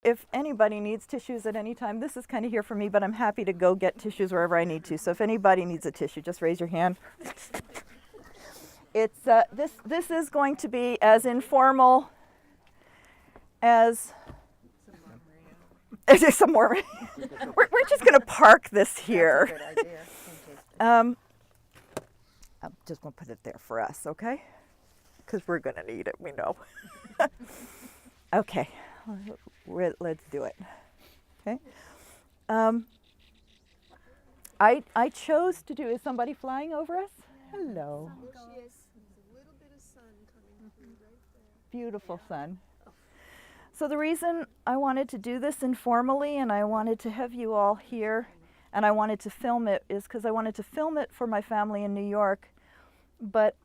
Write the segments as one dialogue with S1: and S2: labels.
S1: if anybody needs tissues at any time, this is kind of here for me, but I'm happy to go get tissues wherever I need to. So if anybody needs a tissue, just raise your hand. It's this is going to be as informal as some more. we're just going to park this here.
S2: That's a good idea.
S1: I'm just going to put it there for us, okay? Because we're going to need it, we know. Okay, let's do it. Okay. I chose to do. Is somebody flying over us? Hello.
S3: There she is. There's a little bit of sun coming through right there.
S1: Beautiful sun. So the reason I wanted to do this informally and I wanted to have you all here and I wanted to film it is because I wanted to film it for my family in New York, but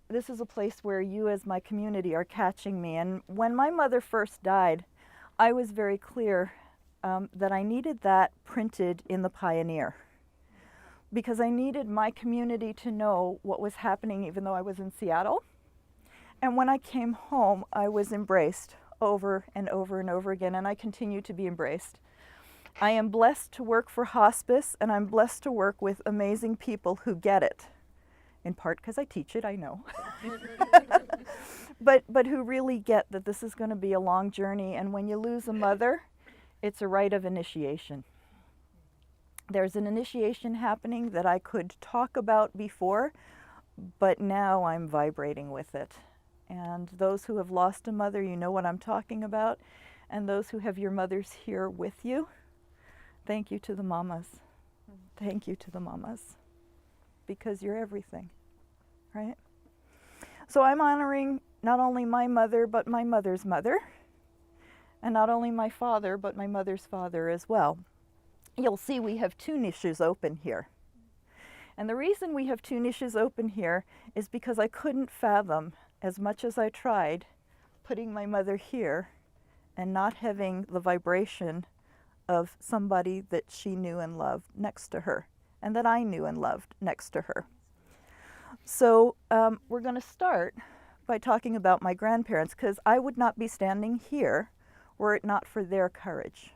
S1: this is a place where you as my community are catching me. And when my mother first died, I was very clear that I needed that printed in the Pioneer because I needed my community to know what was happening even though I was in Seattle. And when I came home, I was embraced over and over and over again, and I continue to be embraced. I am blessed to work for hospice, and I'm blessed to work with amazing people who get it. In part because I teach it, I know. but who really get that this is going to be a long journey, and when you lose a mother, it's a rite of initiation. There's an initiation happening that I could talk about before, but now I'm vibrating with it. And those who have lost a mother, you know what I'm talking about. And those who have your mothers here with you, thank you to the mamas. Thank you to the mamas. Because you're everything, right? So I'm honoring not only my mother, but my mother's mother. And not only my father, but my mother's father as well. You'll see we have 2 niches open here. And the reason we have 2 niches open here is because I couldn't fathom, as much as I tried, putting my mother here and not having the vibration of somebody that she knew and loved next to her, and that I knew and loved next to her. So we're going to start by talking about my grandparents, because I would not be standing here were it not for their courage.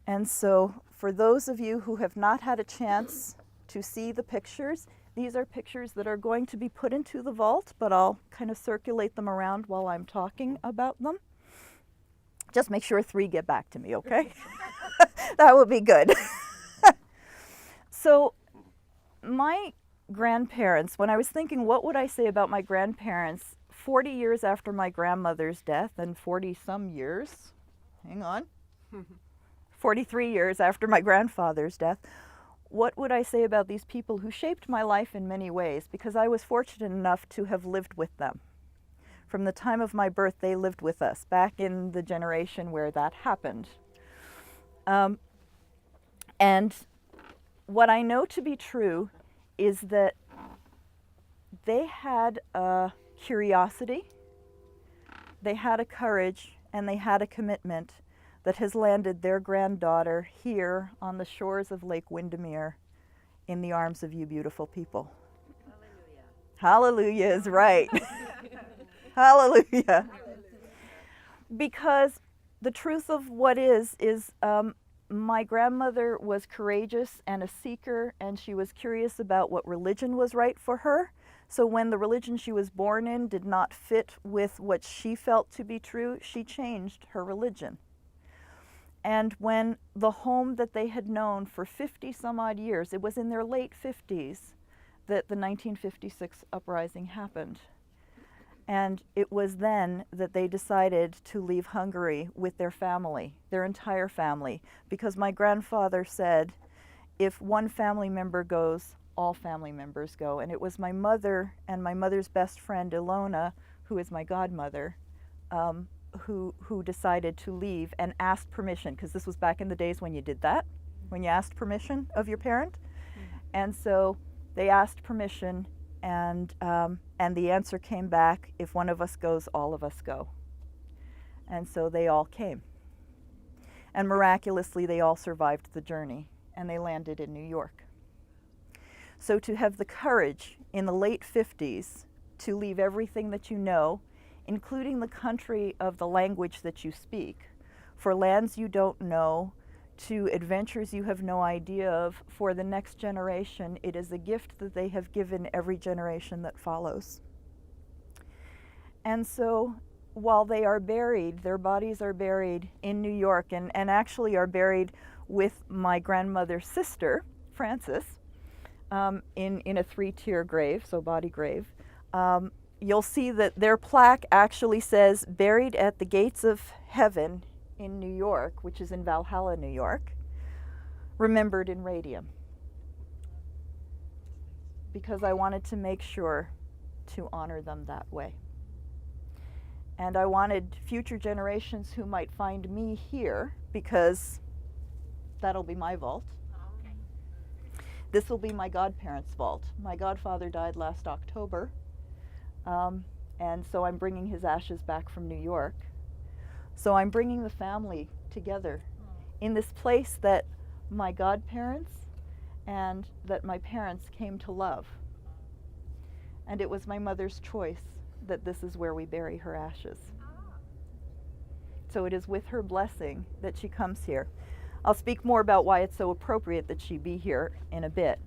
S1: And so for those of you who have not had a chance to see the pictures, these are pictures that are going to be put into the vault, but I'll kind of circulate them around while I'm talking about them. Just make sure 3 get back to me, okay? That would be good. So my grandparents, when I was thinking what would I say about my grandparents 40 years after my grandmother's death and 40 some years, hang on, 43 years after my grandfather's death, what would I say about these people who shaped my life in many ways? Because I was fortunate enough to have lived with them. From the time of my birth, they lived with us, back in the generation where that happened. And what I know to be true is that they had a curiosity, they had a courage, and they had a commitment that has landed their granddaughter here on the shores of Lake Windermere in the arms of you beautiful people. Hallelujah. Hallelujah is right. Hallelujah. Because the truth of what is my grandmother was courageous and a seeker, and she was curious about what religion was right for her. So when the religion she was born in did not fit with what she felt to be true, she changed her religion. And when the home that they had known for 50 some odd years, it was in their late 50s that the 1956 uprising happened. And it was then that they decided to leave Hungary with their family, their entire family, because my grandfather said, if one family member goes, all family members go. And it was my mother and my mother's best friend, Ilona, who is my godmother, who decided to leave and asked permission, because this was back in the days when you did that, when you asked permission of your parent. And so they asked permission, and the answer came back, if one of us goes, all of us go. And so they all came. And miraculously, they all survived the journey, and they landed in New York. So to have the courage in the late 50s to leave everything that you know, including the country of the language that you speak, for lands you don't know, to adventures you have no idea of. For the next generation, it is a gift that they have given every generation that follows. And so while they are buried, their bodies are buried in New York, and actually are buried with my grandmother's sister, Frances, in a 3-tier grave, so body grave. You'll see that their plaque actually says, buried at the gates of heaven in New York, which is in Valhalla, New York, remembered in radium. Because I wanted to make sure to honor them that way. And I wanted future generations who might find me here, because that'll be my vault.
S2: Okay.
S1: This will be my godparents' vault. My godfather died last October, and so I'm bringing his ashes back from New York. So I'm bringing the family together in this place that my godparents and that my parents came to love. And it was my mother's choice that this is where we bury her ashes. So it is with her blessing that she comes here. I'll speak more about why it's so appropriate that she be here in a bit.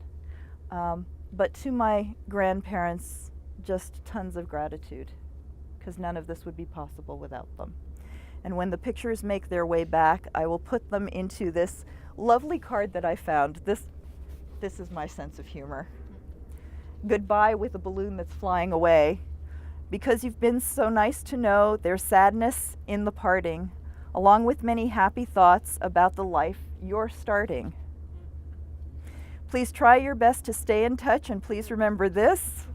S1: But to my grandparents, just tons of gratitude, because none of this would be possible without them. And when the pictures make their way back, I will put them into this lovely card that I found. This is my sense of humor. Goodbye with a balloon that's flying away. Because you've been so nice to know, there's sadness in the parting, along with many happy thoughts about the life you're starting. Please try your best to stay in touch, and please remember this.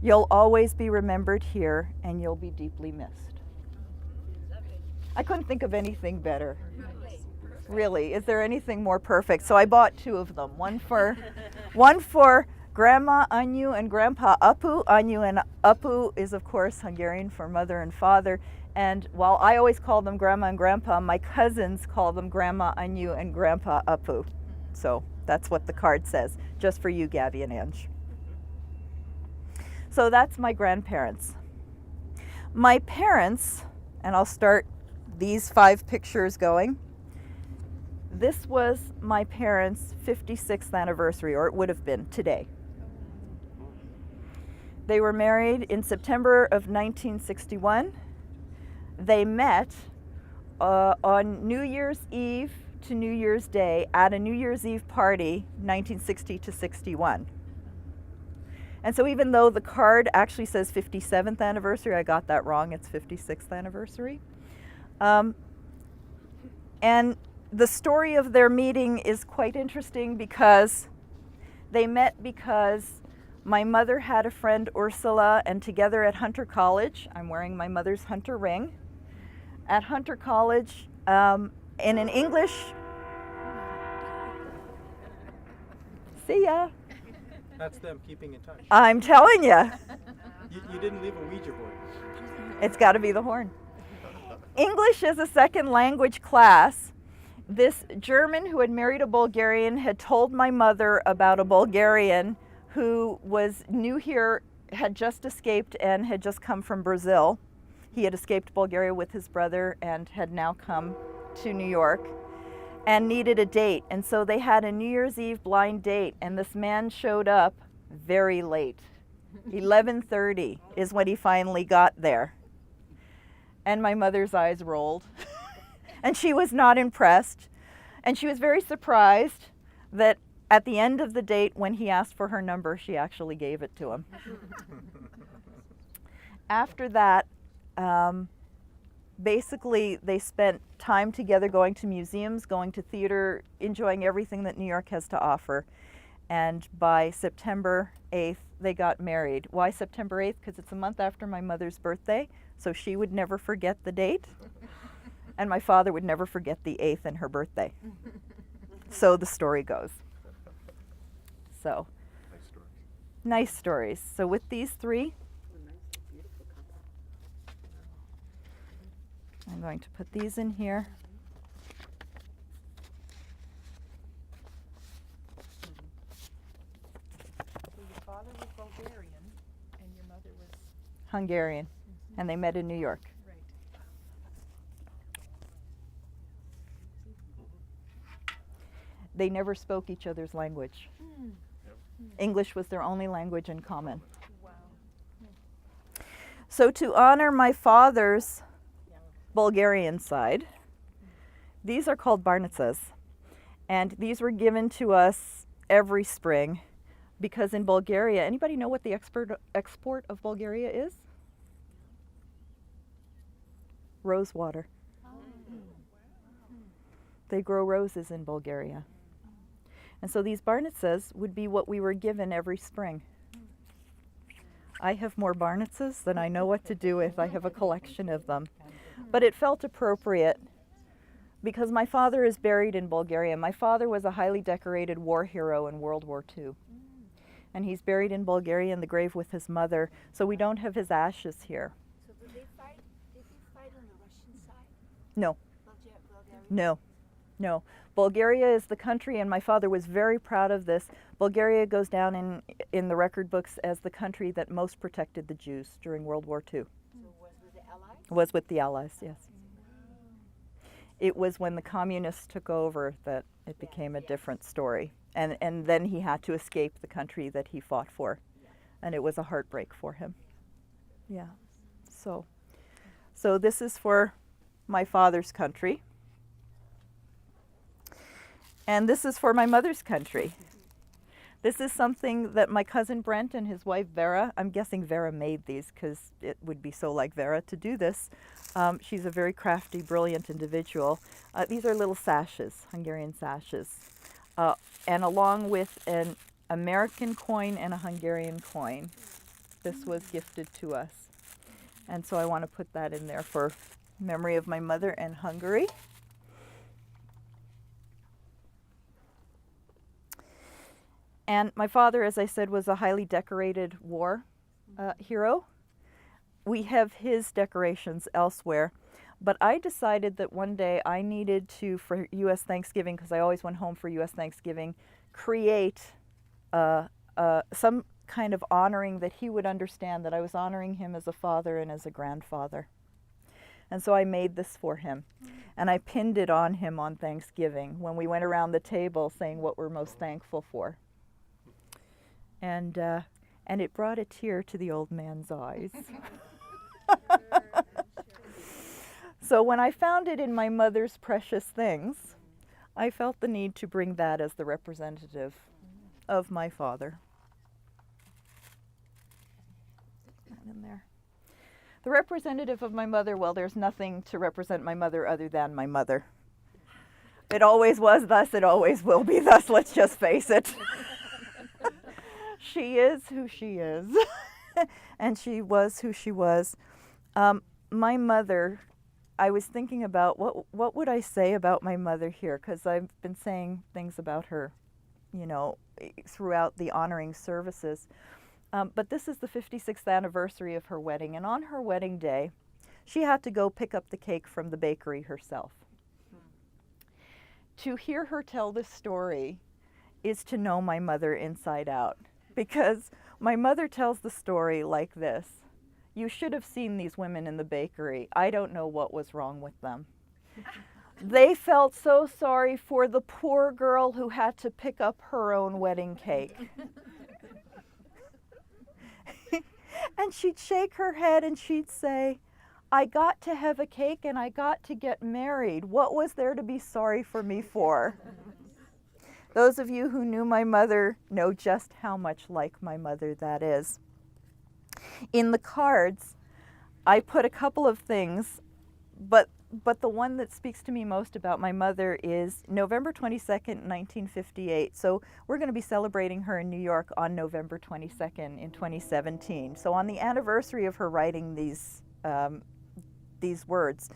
S1: You'll always be remembered here, and you'll be deeply missed. I couldn't think of anything better. Really, is there anything more perfect? So I bought 2 of them. One for Grandma Anyu and Grandpa Apu. Anyu and Apu is, of course, Hungarian for mother and father. And while I always call them Grandma and Grandpa, my cousins call them Grandma Anyu and Grandpa Apu. So that's what the card says, just for you, Gabby and Ange. So that's my grandparents. My parents, and I'll start these 5 pictures going. This was my parents' 56th anniversary, or it would have been today. They were married in September of 1961. They met on New Year's Eve to New Year's Day at a New Year's Eve party, 1960 to 61. And so even though the card actually says 57th anniversary, I got that wrong, it's 56th anniversary. And the story of their meeting is quite interesting, because they met because my mother had a friend, Ursula, and together at Hunter College, I'm wearing my mother's Hunter ring, at Hunter College, in an English, see ya.
S4: That's them keeping in touch.
S1: I'm telling you,
S4: You didn't leave a Ouija board.
S1: it's got to be the horn. English as a second language class. This German who had married a Bulgarian had told my mother about a Bulgarian who was new here, had just escaped and had just come from Brazil. He had escaped Bulgaria with his brother and had now come to New York and needed a date. And so they had a New Year's Eve blind date, and this man showed up very late. 11:30 is when he finally got there. And my mother's eyes rolled. And she was not impressed. And she was very surprised that at the end of the date, when he asked for her number, she actually gave it to him. After that, basically they spent time together going to museums, going to theater, enjoying everything that New York has to offer. And by September 8th, they got married. Why September 8th? Because it's a month after my mother's birthday, so she would never forget the date. And my father would never forget the 8th and her birthday. So the story goes. So,
S4: Nice stories.
S1: nice stories. So with these 3, I'm going to put these in here.
S3: So your father was Bulgarian and your mother was
S1: Hungarian. And they met in New York.
S3: right.
S1: they never spoke each other's language. English was their only language in common. So to honor my father's Bulgarian side, these are called barnicas. And these were given to us every spring because in Bulgaria, anybody know what the export of Bulgaria is? Rose water. They grow roses in Bulgaria. And so these barnicas would be what we were given every spring. I have more barnicas than I know what to do with. I have a collection of them. But it felt appropriate because my father is buried in Bulgaria. My father was a highly decorated war hero in World War II. And he's buried in Bulgaria in the grave with his mother, so we don't have his ashes here.
S2: So did they fight on the Russian side?
S1: No.
S2: Bulgaria?
S1: No, no. Bulgaria is the country, and my father was very proud of this. Bulgaria goes down in the record books as the country that most protected the Jews during World War II.
S2: So was with the Allies?
S1: Was with the Allies, yes. It was when the communists took over that it became a different story. And then he had to escape the country that he fought for. And it was a heartbreak for him. Yeah. So this is for my father's country. And this is for my mother's country. This is something that my cousin Brent and his wife Vera, I'm guessing Vera made these because it would be so like Vera to do this. She's a very crafty, brilliant individual. These are little sashes, Hungarian sashes. And along with an American coin and a Hungarian coin, this was gifted to us. And so I want to put that in there for memory of my mother and Hungary. And my father, as I said, was a highly decorated war hero. We have his decorations elsewhere. But I decided that one day I needed to, for U.S. Thanksgiving, because I always went home for U.S. Thanksgiving, create some kind of honoring that he would understand that I was honoring him as a father and as a grandfather. And so I made this for him. And I pinned it on him on Thanksgiving when we went around the table saying what we're most thankful for. And it brought a tear to the old man's eyes. So when I found it in my mother's precious things, I felt the need to bring that as the representative of my father. Put that in there. The representative of my mother, well, there's nothing to represent my mother other than my mother. It always was thus, it always will be thus, let's just face it. She is who she is, and she was who she was. My mother, I was thinking about what would I say about my mother here, because I've been saying things about her, you know, throughout the honoring services. But this is the 56th anniversary of her wedding, and on her wedding day, she had to go pick up the cake from the bakery herself. To hear her tell this story is to know my mother inside out, because my mother tells the story like this. You should have seen these women in the bakery. I don't know what was wrong with them. They felt so sorry for the poor girl who had to pick up her own wedding cake. And she'd shake her head and she'd say, I got to have a cake and I got to get married. What was there to be sorry for me for? Those of you who knew my mother know just how much like my mother that is. In the cards, I put a couple of things, but the one that speaks to me most about my mother is November 22nd, 1958. So we're going to be celebrating her in New York on November 22nd in 2017. So on the anniversary of her writing these words,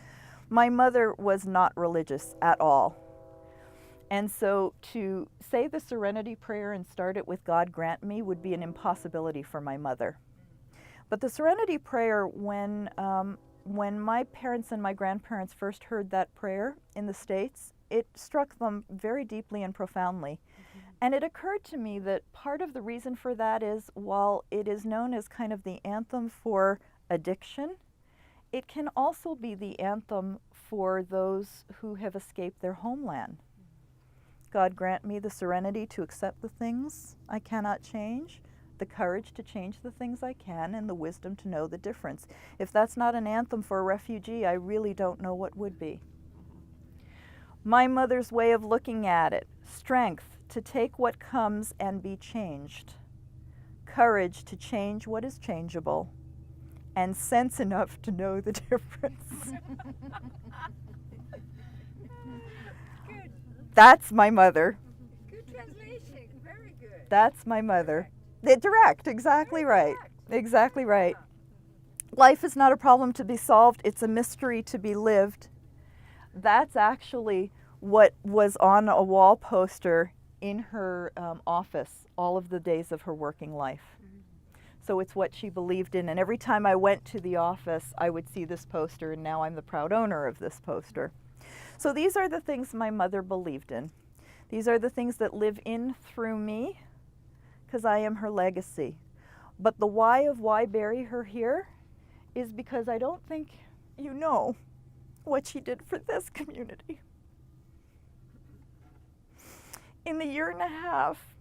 S1: my mother was not religious at all. And so to say the Serenity Prayer and start it with God grant me would be an impossibility for my mother. But the Serenity Prayer, when my parents and my grandparents first heard that prayer in the States, it struck them very deeply and profoundly. And it occurred to me that part of the reason for that is, while it is known as kind of the anthem for addiction, it can also be the anthem for those who have escaped their homeland. God grant me the serenity to accept the things I cannot change, the courage to change the things I can, and the wisdom to know the difference. If that's not an anthem for a refugee, I really don't know what would be. My mother's way of looking at it: strength to take what comes and be changed, courage to change what is changeable, and sense enough to know the difference.
S2: Good.
S1: That's my mother.
S2: Good translation. Very good.
S1: That's my mother. Direct, exactly right. Exactly right. Life is not a problem to be solved, it's a mystery to be lived. That's actually what was on a wall poster in her office all of the days of her working life. So it's what she believed in, and every time I went to the office, I would see this poster, and now I'm the proud owner of this poster. So these are the things my mother believed in. These are the things that live in through me, because I am her legacy. But the why of why bury her here is because I don't think you know what she did for this community. In the year and a half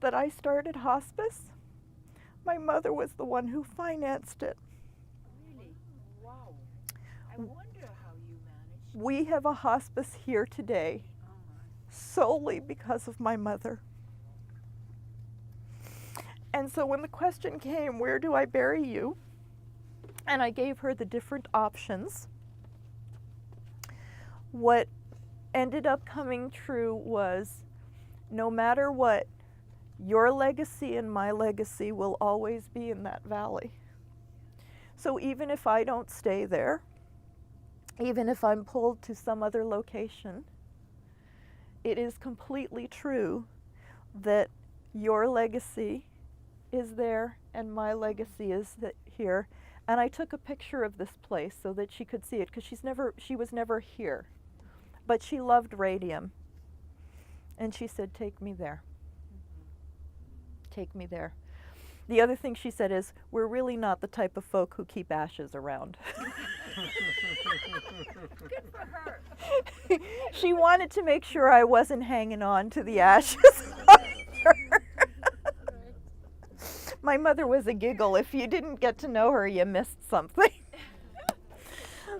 S1: that I started hospice, my mother was the one who financed it.
S2: Really? Wow. I wonder how you managed.
S1: We have a hospice here today
S2: Oh my.
S1: solely because of my mother. And so when the question came, where do I bury you? And I gave her the different options. What ended up coming true was, no matter what, your legacy and my legacy will always be in that valley. So even if I don't stay there, even if I'm pulled to some other location, it is completely true that your legacy is there and my legacy is here. And I took a picture of this place so that she could see it, because she was never here. But she loved radium. And she said, take me there. Take me there. The other thing she said is, we're really not the type of folk who keep ashes around.
S2: Good for her.
S1: She wanted to make sure I wasn't hanging on to the ashes either. My mother was a giggle. If you didn't get to know her, you missed something.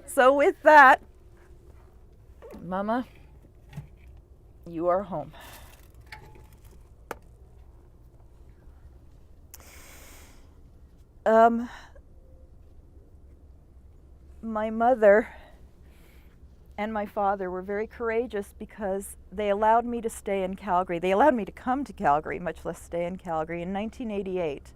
S1: So with that, Mama, you are home. My mother and my father were very courageous because they allowed me to stay in Calgary. They allowed me to come to Calgary, much less stay in Calgary, in 1988,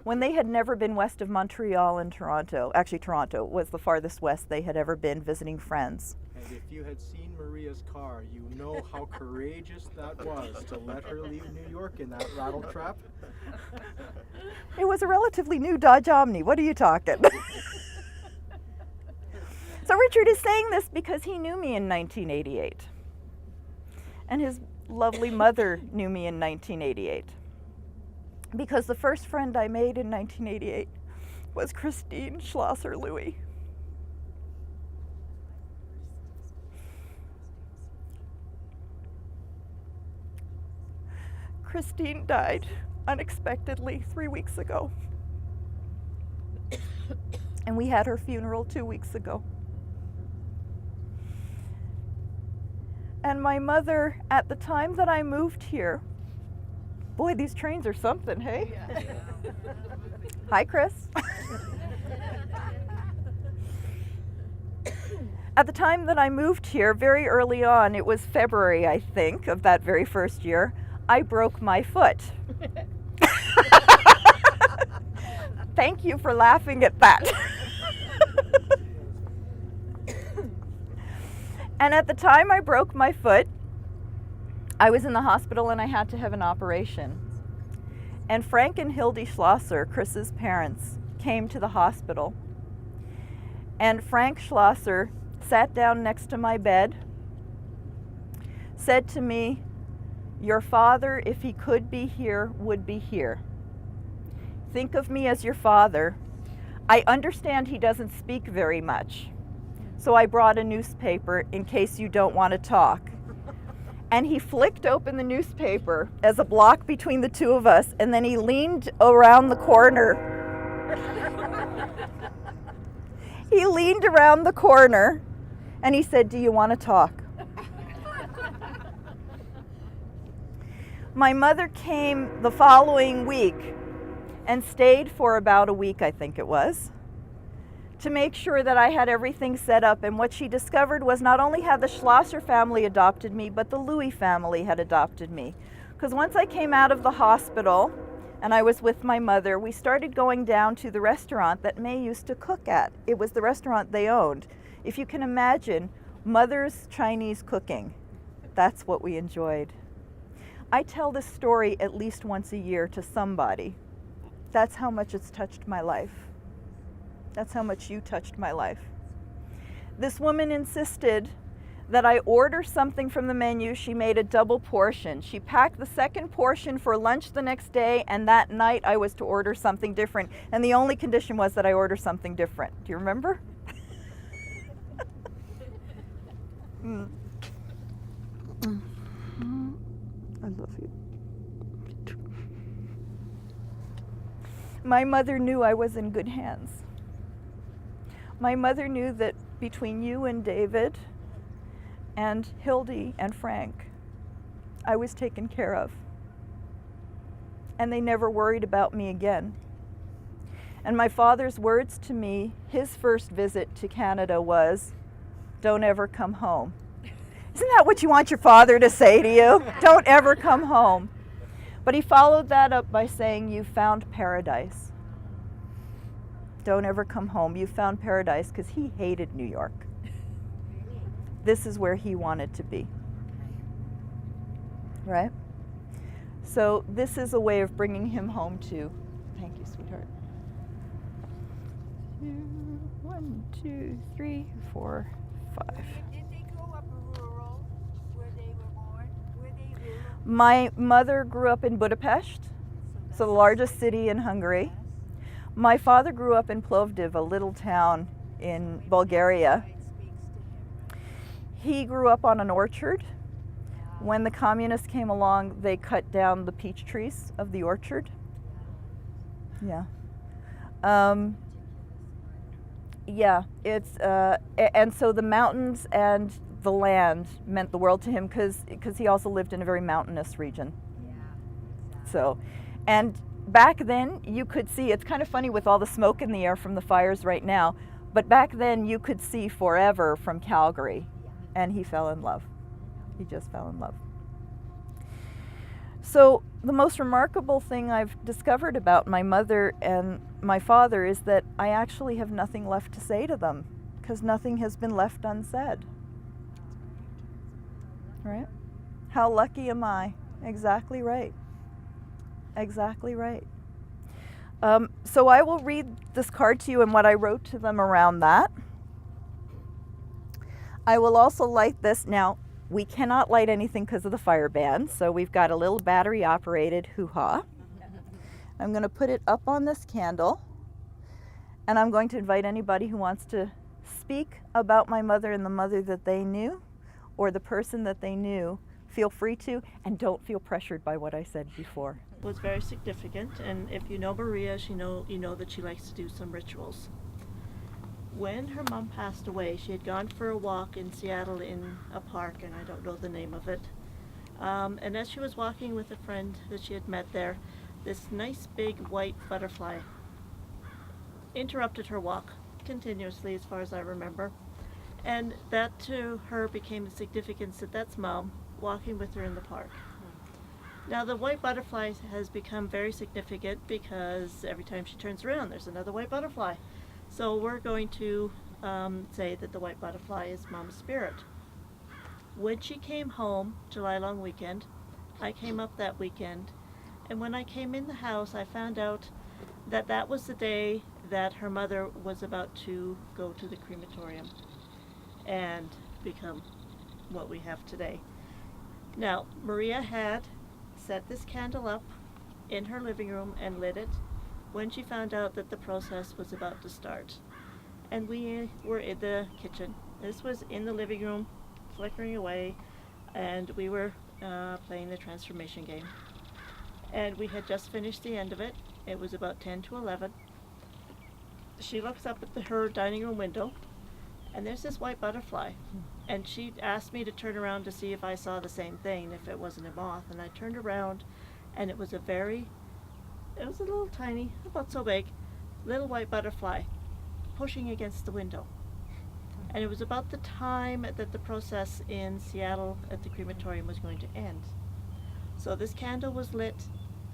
S1: when they had never been west of Montreal and Toronto. Actually, Toronto was the farthest west they had ever been visiting friends.
S4: And if you had seen Maria's car, you know how courageous that was to let her leave New York in that rattle trap.
S1: It was a relatively new Dodge Omni. What are you talking? So Richard is saying this because he knew me in 1988. And his lovely mother knew me in 1988. Because the first friend I made in 1988 was Christine Schlosser-Louis. Christine died unexpectedly 3 weeks ago. And we had her funeral 2 weeks ago. And my mother, at the time that I moved here, boy, these trains are something, hey?
S2: Yeah.
S1: Hi, Chris. At the time that I moved here, very early on, it was February, I think, of that very first year, I broke my foot. Thank you for laughing at that. And at the time I broke my foot, I was in the hospital and I had to have an operation. And Frank and Hildy Schlosser, Chris's parents, came to the hospital. And Frank Schlosser sat down next to my bed, said to me, "Your father, if he could be here, would be here. Think of me as your father. I understand he doesn't speak very much, so I brought a newspaper in case you don't want to talk. And he flicked open the newspaper as a block between the two of us, and then he leaned around the corner. He leaned around the corner and he said, "Do you want to talk?" My mother came the following week and stayed for about a week, I think it was, to make sure that I had everything set up. And what she discovered was not only had the Schlosser family adopted me, but the Louis family had adopted me. Because once I came out of the hospital and I was with my mother, we started going down to the restaurant that May used to cook at. It was the restaurant they owned. If you can imagine, mother's Chinese cooking, that's what we enjoyed. I tell this story at least once a year to somebody. That's how much it's touched my life. That's how much you touched my life. This woman insisted that I order something from the menu. She made a double portion. She packed the second portion for lunch the next day, and that night I was to order something different. And the only condition was that I order something different. Do you remember? I love you. My mother knew I was in good hands. My mother knew that between you and David and Hildy and Frank, I was taken care of. And they never worried about me again. And my father's words to me, his first visit to Canada was, "Don't ever come home." Isn't that what you want your father to say to you? Don't ever come home. But he followed that up by saying, "You found paradise. Don't ever come home. You found paradise," because he hated New York. This is where he wanted to be. Right? So this is a way of bringing him home too. Thank you, sweetheart. 1, 2, 3, 4, 5.
S2: Did they grow up rural where they were born? Were they rural?
S1: My mother grew up in Budapest, so the largest city in Hungary. My father grew up in Plovdiv, a little town in Bulgaria.
S2: It speaks to him.
S1: He grew up on an orchard. When the communists came along, they cut down the peach trees of the orchard. Yeah. Yeah, it's and so the mountains and the land meant the world to him because he also lived in a very mountainous region.
S2: Yeah, exactly.
S1: So, and back then you could see, it's kind of funny with all the smoke in the air from the fires right now, but back then you could see forever from Calgary, and he fell in love. He just fell in love. So the most remarkable thing I've discovered about my mother and my father is that I actually have nothing left to say to them because nothing has been left unsaid. Right? How lucky am I? Exactly right. Exactly right. So I will read this card to you and what I wrote to them around that. I will also light this. Now, we cannot light anything because of the fire ban, so we've got a little battery operated hoo-ha. I'm going to put it up on this candle, and I'm going to invite anybody who wants to speak about my mother and the mother that they knew, or the person that they knew. Feel free to, and don't feel pressured by what I said before.
S5: Was very significant, and if you know Maria, you know that she likes to do some rituals. When her mom passed away, she had gone for a walk in Seattle in a park, and I don't know the name of it. And as she was walking with a friend that she had met there, this nice big white butterfly interrupted her walk continuously, as far as I remember. And that to her became the significance that that's Mom walking with her in the park. Now the white butterfly has become very significant because every time she turns around there's another white butterfly. So we're going to say that the white butterfly is Mom's spirit. When she came home, July long weekend, I came up that weekend, and when I came in the house I found out that that was the day that her mother was about to go to the crematorium and become what we have today. Now, Maria had set this candle up in her living room and lit it when she found out that the process was about to start. And we were in the kitchen. This was in the living room, flickering away. and we were playing the transformation game. And we had just finished the end of it. It was about 10 to 11. She looks up at her dining room window, and there's this white butterfly. And she asked me to turn around to see if I saw the same thing, if it wasn't a moth. And I turned around, and it was a little tiny, about so big, little white butterfly pushing against the window. And it was about the time that the process in Seattle at the crematorium was going to end. So this candle was lit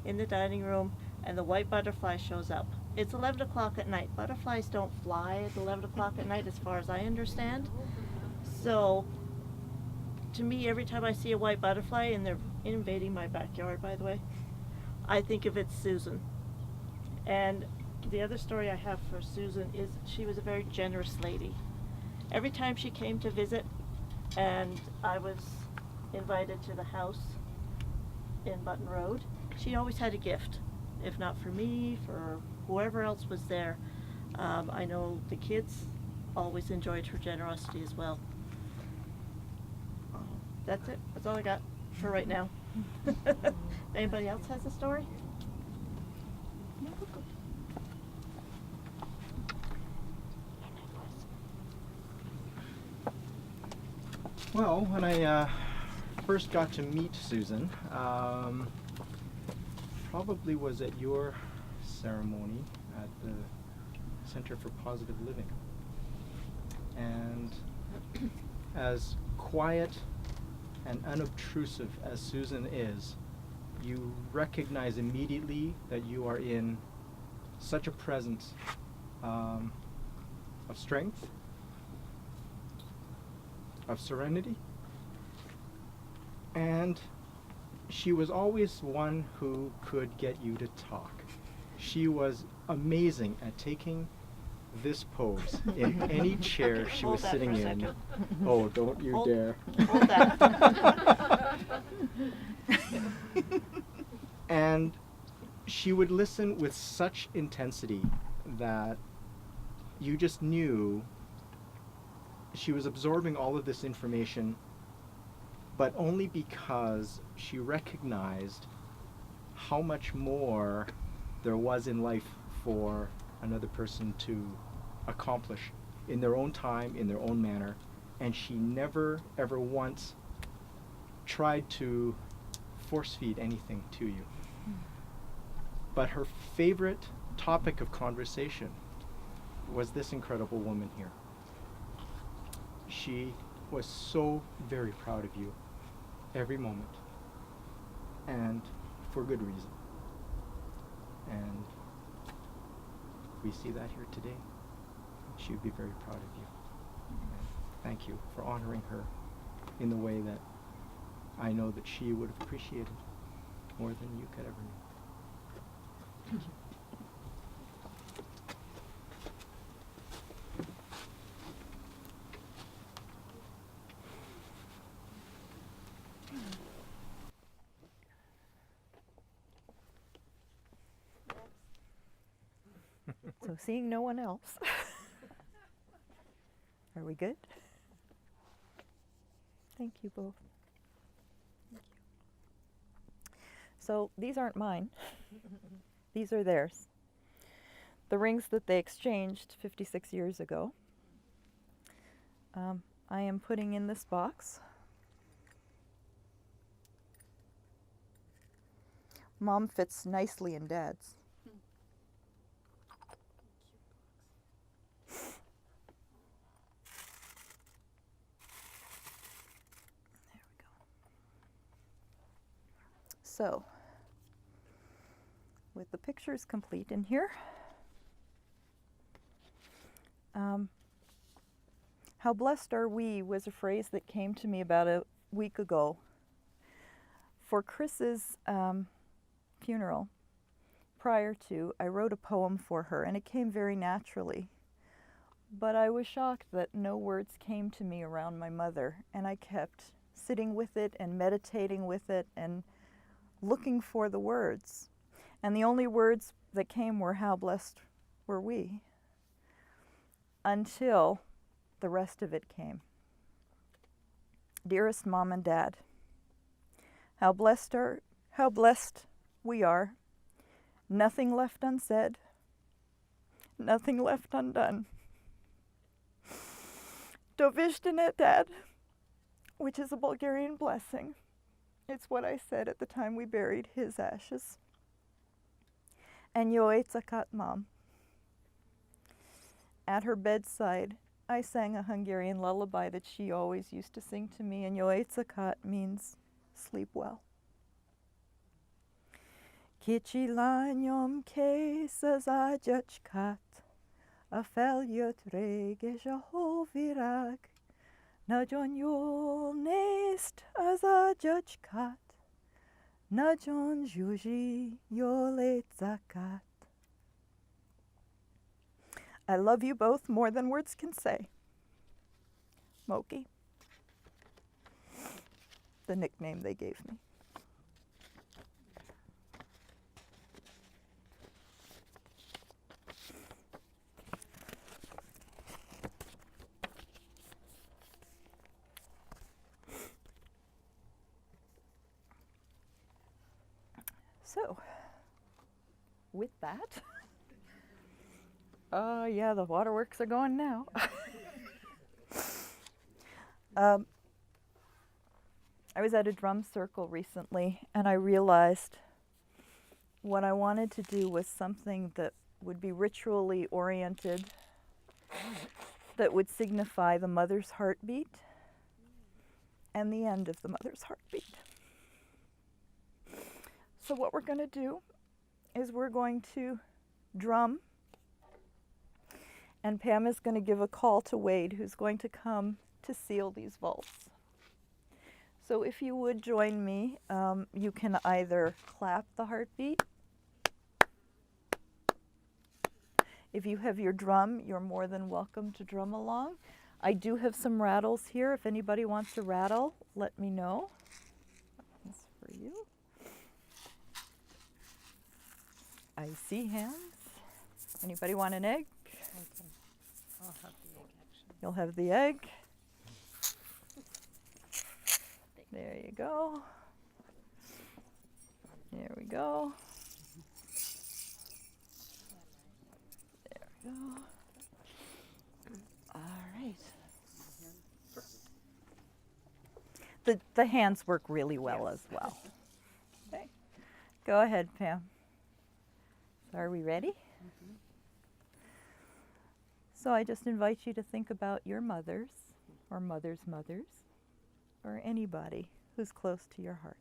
S5: in the dining room, and the white butterfly shows up. It's 11 o'clock at night. Butterflies don't fly at 11 o'clock at night, as far as I understand. So, to me, every time I see a white butterfly, and they're invading my backyard, by the way, I think of it's Susan. And the other story I have for Susan is she was a very generous lady. Every time she came to visit, and I was invited to the house in Button Road, she always had a gift. If not for me, for whoever else was there. I know the kids always enjoyed her generosity as well. That's it. That's all I got for right now. Anybody else has a story?
S4: Well, when I first got to meet Susan, probably was at your ceremony at the Center for Positive Living. And as quiet and unobtrusive as Susan is, you recognize immediately that you are in such a presence of strength, of serenity, and she was always one who could get you to talk. She was amazing at taking this pose in any chair she
S5: Hold
S4: was
S5: that
S4: sitting
S5: for a
S4: in.
S5: second.
S4: Oh, don't you dare.
S5: Hold that.
S4: And she would listen with such intensity that you just knew she was absorbing all of this information, but only because she recognized how much more there was in life for another person to accomplish in their own time, in their own manner, and she never ever once tried to force feed anything to you. But her favorite topic of conversation was this incredible woman here. She was so very proud of you every moment, and for good reason. And we see that here today. She would be very proud of you. And thank you for honoring her in the way that I know that she would have appreciated more than you could ever know. Thank you.
S1: So seeing no one else, are we good? Thank you both. Thank you. So these aren't mine. These are theirs. The rings that they exchanged 56 years ago. I am putting in this box. Mom fits nicely in Dad's. There we go. So, with the pictures complete in here, how blessed are we was a phrase that came to me about a week ago. For Chris's funeral, prior to, I wrote a poem for her, and it came very naturally. But I was shocked that no words came to me around my mother, and I kept sitting with it and meditating with it and looking for the words. And the only words that came were, how blessed were we, until the rest of it came. Dearest Mom and Dad, How blessed we are. Nothing left unsaid. Nothing left undone. Dovizhdenet, Dad, which is a Bulgarian blessing. It's what I said at the time we buried his ashes. And Yoetzakat, Mom. At her bedside, I sang a Hungarian lullaby that she always used to sing to me, and Yoetzakat means sleep well. Kicsi lányom kész az ágyacskát, a feljött rég és a hóvirág, nagyon jól nézd az ágyacskát, nagyon zsuzsi jól éjszakát. I love you both more than words can say. Moki. The nickname they gave me. So, with that, yeah, the waterworks are going now. I was at a drum circle recently, and I realized what I wanted to do was something that would be ritually oriented, that would signify the mother's heartbeat and the end of the mother's heartbeat. So what we're going to do is we're going to drum, and Pam is going to give a call to Wade, who's going to come to seal these vaults. So if you would join me, you can either clap the heartbeat. If you have your drum, you're more than welcome to drum along. I do have some rattles here. If anybody wants a rattle, let me know. That's for you. I see hands. Anybody want an egg?
S2: I'll have the egg, actually.
S1: You'll have the egg. There you go. There we go. There we go. All right. The hands work really well as well. Okay. Go ahead, Pam. So are we ready?
S2: Mm-hmm.
S1: So I just invite you to think about your mothers or mothers' mothers or anybody who's close to your heart.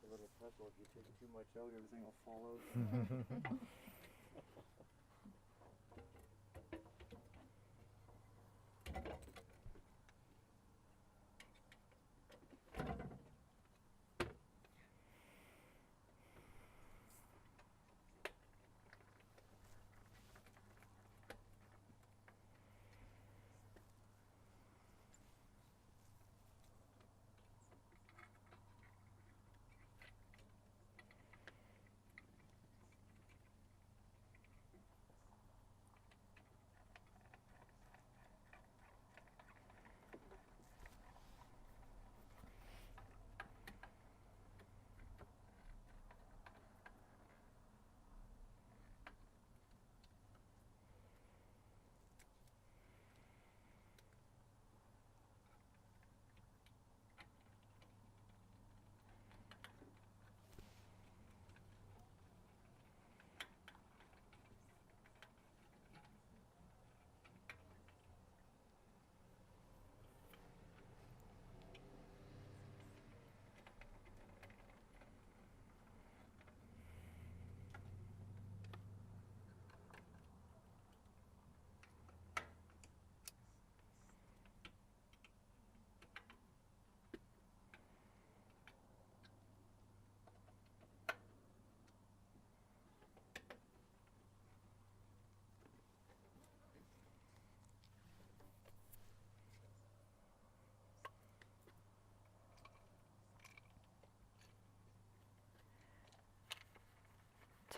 S6: a little puzzle. If you take too much out, everything will fall out.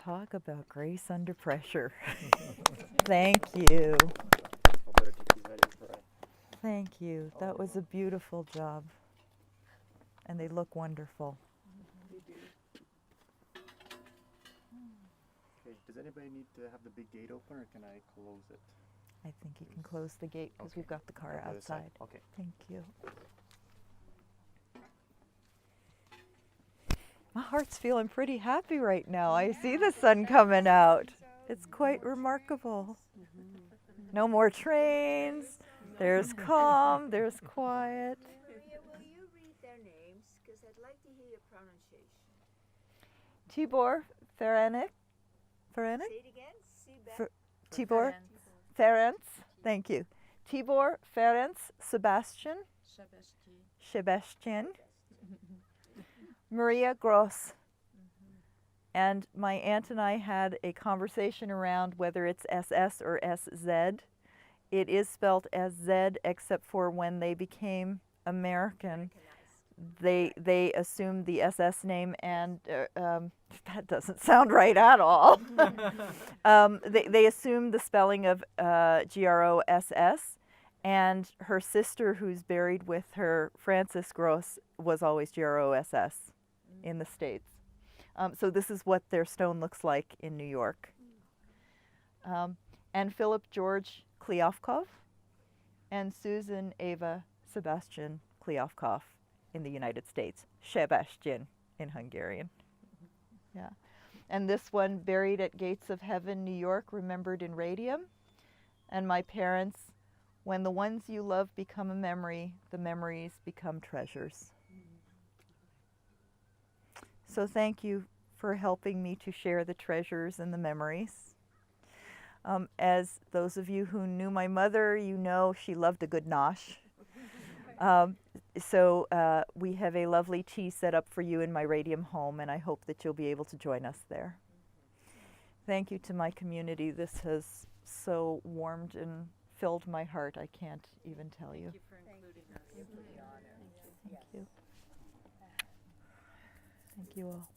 S1: Talk about grace under pressure. Thank you.
S6: I'll better take these out of your fry.
S1: Thank you. That was a beautiful job. And they look wonderful.
S6: Okay, does anybody need to have the big gate open, or can I close it?
S1: I think you can close the gate because
S6: Okay.
S1: we've got the car
S6: On the other side.
S1: outside.
S6: Okay.
S1: Thank you. My heart's feeling pretty happy right now. I see the sun coming out. It's quite remarkable. No more trains. There's calm. There's quiet.
S2: Maria, will you read their names? Because I'd like to hear your pronunciation.
S1: Tibor Ferenc. Ferenc?
S2: Say it again.
S1: Fer- Tibor Ferenc. Thank you. Tibor Ferenc Sebastian. Sebastian. Maria Gross. And my aunt and I had a conversation around whether it's SS or SZ. It is spelled as Z, except for when they became American, they assumed the SS name, and that doesn't sound right at all. They assumed the spelling of Gross, and her sister, who's buried with her, Frances Gross, was always Gross in the States. So this is what their stone looks like in New York. And Philip George Kliavkoff and Susan Eva Sebastian Kliavkoff in the United States. Sebastian in Hungarian. Yeah. And this one, buried at Gates of Heaven, New York, remembered in radium. And my parents, when the ones you love become a memory, the memories become treasures. So thank you for helping me to share the treasures and the memories. As those of you who knew my mother, you know she loved a good nosh. So we have a lovely tea set up for you in my radium home, and I hope that you'll be able to join us there. Thank you to my community. This has so warmed and filled my heart. I can't even tell you.
S2: Thank you for including us. It's an honor.
S1: Thank you. Thank you all.